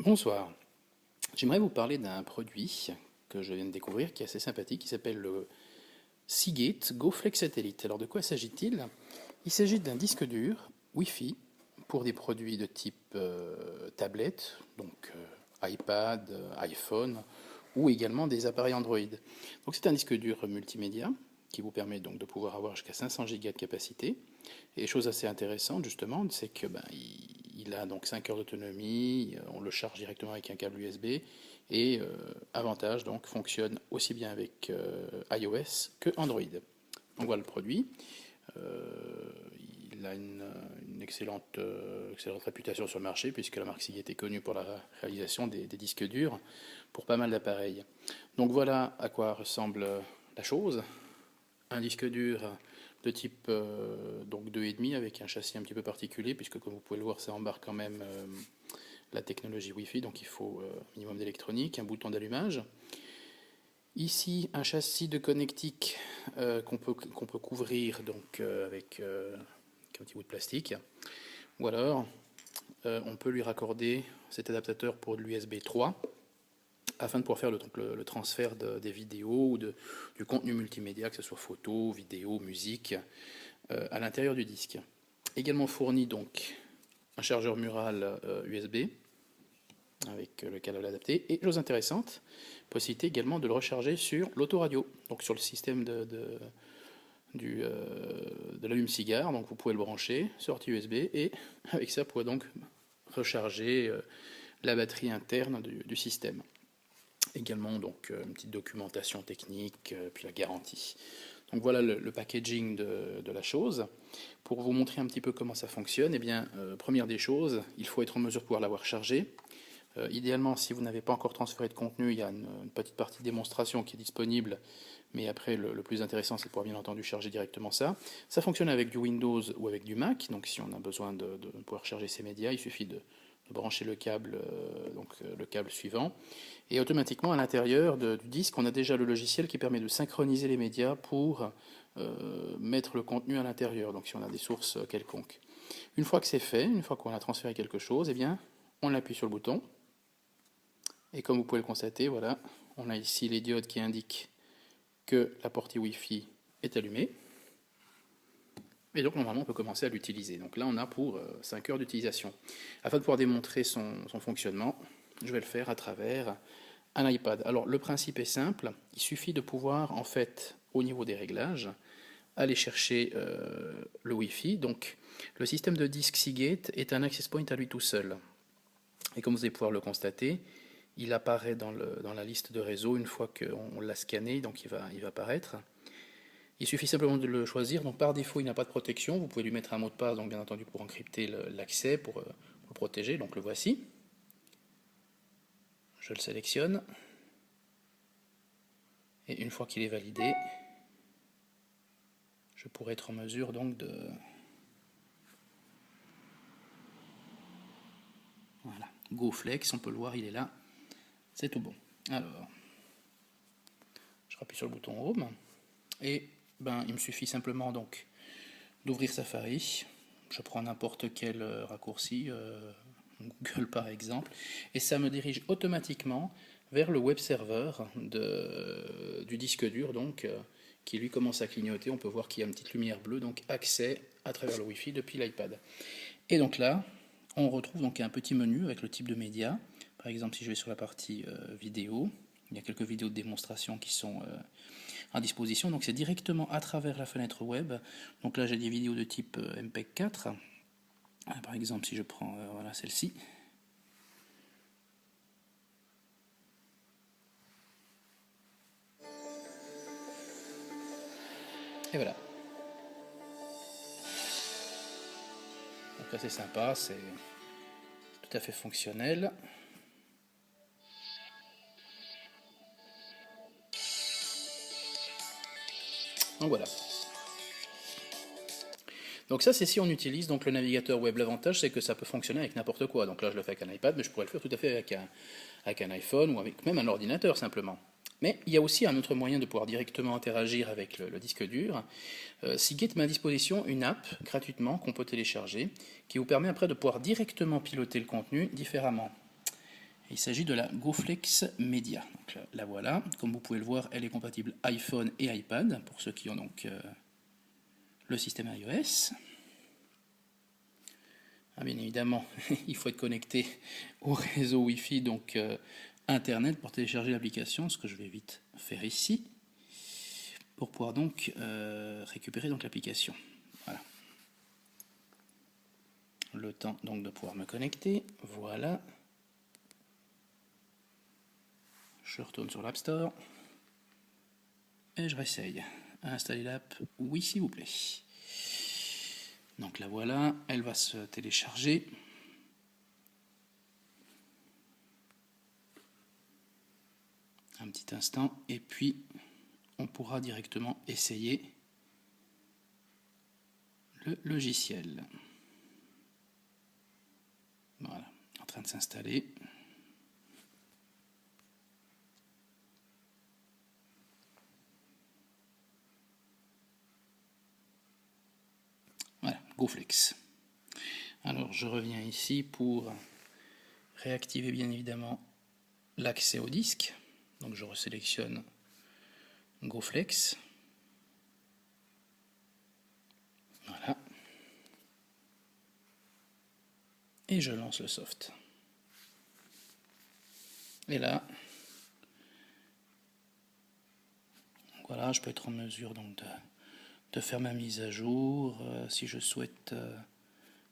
Bonsoir, j'aimerais vous parler d'un produit que je viens de découvrir qui est assez sympathique, qui s'appelle le Seagate GoFlex Satellite. Alors de quoi s'agit-il? Il s'agit d'un disque dur Wi-Fi pour des produits de type tablette, donc iPad, iPhone, ou également des appareils Android. Donc c'est un disque dur multimédia qui vous permet donc de pouvoir avoir jusqu'à 500 Go de capacité. Et chose assez intéressante justement, c'est que il a donc 5 heures d'autonomie, on le charge directement avec un câble USB et avantage donc fonctionne aussi bien avec iOS que Android. Donc voilà le produit. Il a une excellente réputation sur le marché puisque la marque Seagate est connue pour la réalisation des disques durs pour pas mal d'appareils. Donc voilà à quoi ressemble la chose. Un disque dur de type donc 2,5 avec un châssis un petit peu particulier puisque comme vous pouvez le voir ça embarque quand même la technologie Wi-Fi, donc il faut un minimum d'électronique, un bouton d'allumage. Ici un châssis de connectique qu'on peut couvrir donc avec un petit bout de plastique, ou alors on peut lui raccorder cet adaptateur pour l'USB 3 afin de pouvoir faire le transfert des vidéos ou du contenu multimédia, que ce soit photo, vidéo, musique, à l'intérieur du disque. Également fourni donc un chargeur mural USB avec le câble adapté, et chose intéressante, possibilité également de le recharger sur l'autoradio, donc sur le système de l'allume-cigare, donc vous pouvez le brancher, sortie USB, et avec ça vous pouvez donc recharger la batterie interne du système. Également donc une petite documentation technique, puis la garantie. Donc voilà le packaging de la chose. Pour vous montrer un petit peu comment ça fonctionne, eh bien, première des choses, il faut être en mesure de pouvoir l'avoir chargé. Idéalement, si vous n'avez pas encore transféré de contenu, il y a une petite partie de démonstration qui est disponible, mais après le plus intéressant c'est de pouvoir bien entendu charger directement ça. Ça fonctionne avec du Windows ou avec du Mac, donc si on a besoin de pouvoir charger ses médias, il suffit de brancher le câble, le câble suivant, et automatiquement à l'intérieur du disque on a déjà le logiciel qui permet de synchroniser les médias pour mettre le contenu à l'intérieur, donc si on a des sources quelconques. Une fois que c'est fait, une fois qu'on a transféré quelque chose, eh bien on appuie sur le bouton, et comme vous pouvez le constater, voilà, on a ici les diodes qui indiquent que la portée Wi-Fi est allumée. Et donc normalement on peut commencer à l'utiliser. Donc là on a pour 5 heures d'utilisation. Afin de pouvoir démontrer son fonctionnement, je vais le faire à travers un iPad. Alors le principe est simple, il suffit de pouvoir en fait au niveau des réglages aller chercher le Wi-Fi. Donc le système de disque Seagate est un access point à lui tout seul. Et comme vous allez pouvoir le constater, il apparaît dans la liste de réseau une fois qu'on l'a scanné, donc il va apparaître. Il suffit simplement de le choisir, donc par défaut il n'a pas de protection, vous pouvez lui mettre un mot de passe, donc bien entendu pour encrypter l'accès, pour le protéger, donc le voici. Je le sélectionne, et une fois qu'il est validé, je pourrai être en mesure donc de... Voilà, GoFlex, on peut le voir, il est là, c'est tout bon. Alors, je rappuie sur le bouton Home, et il me suffit simplement donc d'ouvrir Safari. Je prends n'importe quel raccourci, Google par exemple, et ça me dirige automatiquement vers le web serveur du disque dur, donc qui lui commence à clignoter. On peut voir qu'il y a une petite lumière bleue, donc accès à travers le Wi-Fi depuis l'iPad. Et donc là, on retrouve donc un petit menu avec le type de média. Par exemple, si je vais sur la partie vidéo, il y a quelques vidéos de démonstration qui sont à disposition, donc c'est directement à travers la fenêtre web. Donc là j'ai des vidéos de type MPEG 4, par exemple si je prends voilà, celle-ci, et voilà, donc là c'est sympa, c'est tout à fait fonctionnel. Donc voilà. Donc ça c'est si on utilise donc le navigateur web. L'avantage c'est que ça peut fonctionner avec n'importe quoi. Donc là je le fais avec un iPad, mais je pourrais le faire tout à fait avec un iPhone ou avec même un ordinateur simplement. Mais il y a aussi un autre moyen de pouvoir directement interagir avec le disque dur. Seagate met à disposition une app gratuitement qu'on peut télécharger, qui vous permet après de pouvoir directement piloter le contenu différemment. Il s'agit de la GoFlex Media. Donc, la voilà. Comme vous pouvez le voir, elle est compatible iPhone et iPad, pour ceux qui ont donc le système iOS. Ah, bien évidemment, il faut être connecté au réseau Wi-Fi, donc Internet, pour télécharger l'application, ce que je vais vite faire ici, pour pouvoir donc récupérer donc l'application. Voilà. Le temps donc de pouvoir me connecter. Voilà. Je retourne sur l'App Store et je réessaye. Installer l'app, oui s'il vous plaît. Donc la voilà, elle va se télécharger. Un petit instant et puis on pourra directement essayer le logiciel. Voilà, en train de s'installer. Voilà, GoFlex. Alors je reviens ici pour réactiver bien évidemment l'accès au disque. Donc je resélectionne GoFlex. Voilà. Et je lance le soft. Et là, voilà, je peux être en mesure donc de faire ma mise à jour, si je souhaite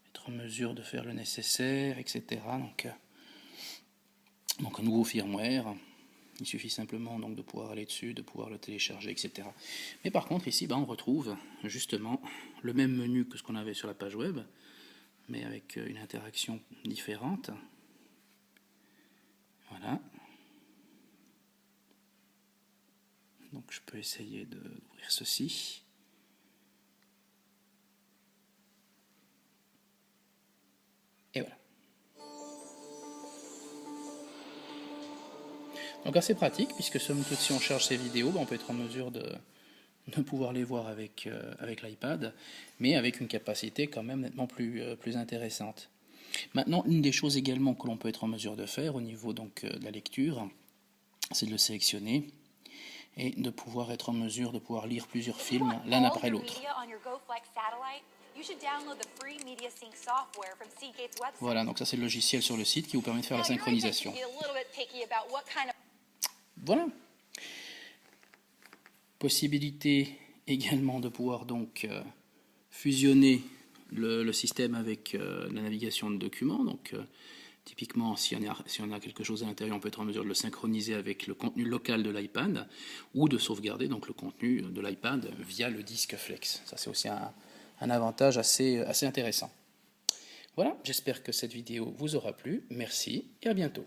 être en mesure de faire le nécessaire, etc. Donc un nouveau firmware, il suffit simplement donc de pouvoir aller dessus, de pouvoir le télécharger, etc. Mais par contre ici, on retrouve justement le même menu que ce qu'on avait sur la page web, mais avec une interaction différente. Voilà. Donc je peux essayer d'ouvrir ceci. Et voilà. Donc assez pratique, puisque somme toute si on charge ces vidéos, on peut être en mesure de pouvoir les voir avec l'iPad, mais avec une capacité quand même nettement plus intéressante. Maintenant, une des choses également que l'on peut être en mesure de faire au niveau donc de la lecture, c'est de le sélectionner et de pouvoir être en mesure de pouvoir lire plusieurs films l'un après l'autre. Voilà, donc ça c'est le logiciel sur le site qui vous permet de faire la synchronisation. Voilà. Possibilité également de pouvoir donc fusionner le système avec la navigation de documents. Donc typiquement, si on a quelque chose à l'intérieur, on peut être en mesure de le synchroniser avec le contenu local de l'iPad ou de sauvegarder donc le contenu de l'iPad via le disque Flex. Ça c'est aussi un avantage assez intéressant. Voilà, j'espère que cette vidéo vous aura plu. Merci et à bientôt.